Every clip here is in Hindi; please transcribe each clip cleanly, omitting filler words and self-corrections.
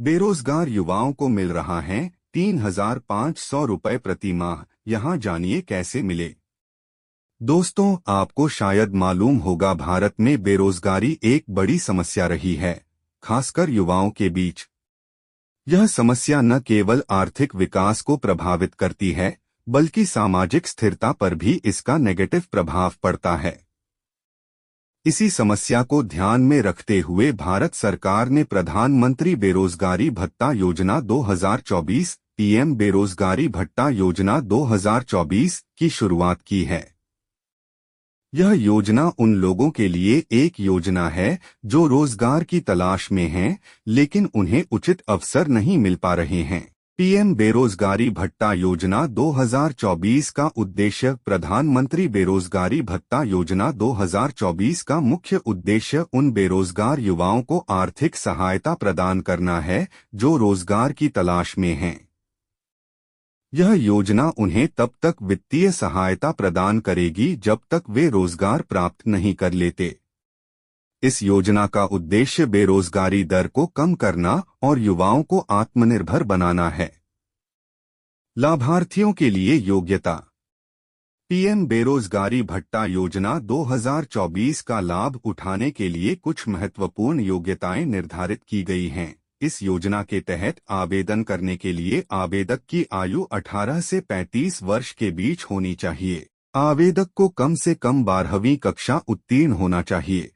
बेरोजगार युवाओं को मिल रहा है 3,500 रुपए प्रति माह। यहाँ जानिए कैसे मिले। दोस्तों, आपको शायद मालूम होगा, भारत में बेरोजगारी एक बड़ी समस्या रही है, खासकर युवाओं के बीच। यह समस्या न केवल आर्थिक विकास को प्रभावित करती है, बल्कि सामाजिक स्थिरता पर भी इसका नेगेटिव प्रभाव पड़ता है। इसी समस्या को ध्यान में रखते हुए भारत सरकार ने प्रधानमंत्री बेरोजगारी भत्ता योजना 2024 पीएम बेरोजगारी भत्ता योजना 2024 की शुरुआत की है। यह योजना उन लोगों के लिए एक योजना है जो रोजगार की तलाश में हैं, लेकिन उन्हें उचित अवसर नहीं मिल पा रहे हैं। पीएम बेरोजगारी भत्ता योजना 2024 का उद्देश्य प्रधानमंत्री बेरोजगारी भत्ता योजना 2024 का मुख्य उद्देश्य उन बेरोजगार युवाओं को आर्थिक सहायता प्रदान करना है जो रोजगार की तलाश में हैं। यह योजना उन्हें तब तक वित्तीय सहायता प्रदान करेगी जब तक वे रोजगार प्राप्त नहीं कर लेते। इस योजना का उद्देश्य बेरोजगारी दर को कम करना और युवाओं को आत्मनिर्भर बनाना है। लाभार्थियों के लिए योग्यता। पीएम बेरोजगारी भत्ता योजना 2024 का लाभ उठाने के लिए कुछ महत्वपूर्ण योग्यताएं निर्धारित की गई हैं। इस योजना के तहत आवेदन करने के लिए आवेदक की आयु 18 से 35 वर्ष के बीच होनी चाहिए। आवेदक को कम से कम 12वीं कक्षा उत्तीर्ण होना चाहिए।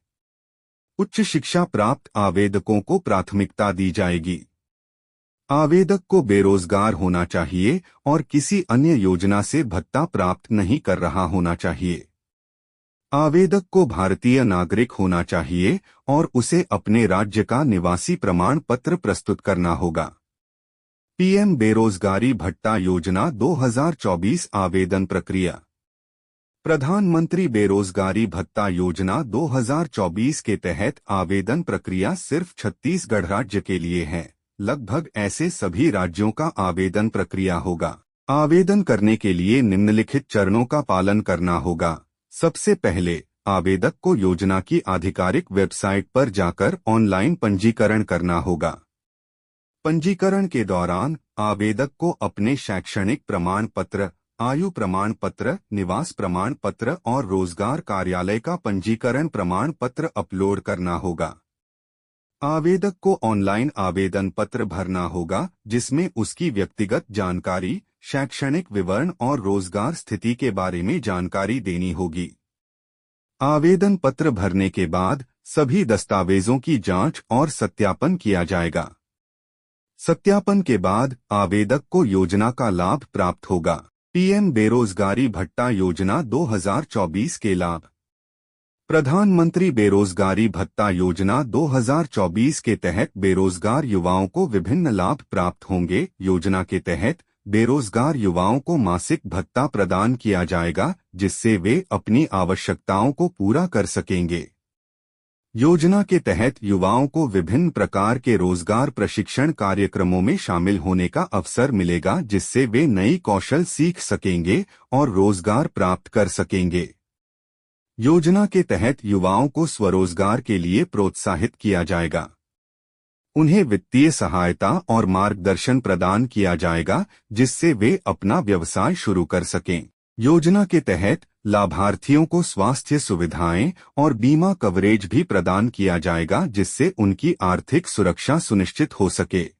उच्च शिक्षा प्राप्त आवेदकों को प्राथमिकता दी जाएगी। आवेदक को बेरोजगार होना चाहिए और किसी अन्य योजना से भत्ता प्राप्त नहीं कर रहा होना चाहिए। आवेदक को भारतीय नागरिक होना चाहिए और उसे अपने राज्य का निवासी प्रमाण पत्र प्रस्तुत करना होगा। पीएम बेरोजगारी भत्ता योजना 2024 आवेदन प्रक्रिया। प्रधानमंत्री बेरोजगारी भत्ता योजना 2024 के तहत आवेदन प्रक्रिया सिर्फ छत्तीसगढ़ राज्य के लिए है। लगभग ऐसे सभी राज्यों का आवेदन प्रक्रिया होगा। आवेदन करने के लिए निम्नलिखित चरणों का पालन करना होगा। सबसे पहले, आवेदक को योजना की आधिकारिक वेबसाइट पर जाकर ऑनलाइन पंजीकरण करना होगा। पंजीकरण के दौरान आवेदक को अपने शैक्षणिक प्रमाण पत्र, आयु प्रमाण पत्र, निवास प्रमाण पत्र और रोजगार कार्यालय का पंजीकरण प्रमाण पत्र अपलोड करना होगा। आवेदक को ऑनलाइन आवेदन पत्र भरना होगा जिसमें उसकी व्यक्तिगत जानकारी, शैक्षणिक विवरण और रोजगार स्थिति के बारे में जानकारी देनी होगी। आवेदन पत्र भरने के बाद सभी दस्तावेजों की जांच और सत्यापन किया जाएगा। सत्यापन के बाद आवेदक को योजना का लाभ प्राप्त होगा। पीएम बेरोजगारी भत्ता योजना 2024 के लाभ। प्रधानमंत्री बेरोजगारी भत्ता योजना 2024 के तहत बेरोजगार युवाओं को विभिन्न लाभ प्राप्त होंगे। योजना के तहत बेरोजगार युवाओं को मासिक भत्ता प्रदान किया जाएगा जिससे वे अपनी आवश्यकताओं को पूरा कर सकेंगे। योजना के तहत युवाओं को विभिन्न प्रकार के रोजगार प्रशिक्षण कार्यक्रमों में शामिल होने का अवसर मिलेगा जिससे वे नई कौशल सीख सकेंगे और रोजगार प्राप्त कर सकेंगे। योजना के तहत युवाओं को स्वरोजगार के लिए प्रोत्साहित किया जाएगा। उन्हें वित्तीय सहायता और मार्गदर्शन प्रदान किया जाएगा जिससे वे अपना व्यवसाय शुरू कर सकें। योजना के तहत लाभार्थियों को स्वास्थ्य सुविधाएं और बीमा कवरेज भी प्रदान किया जाएगा जिससे उनकी आर्थिक सुरक्षा सुनिश्चित हो सके।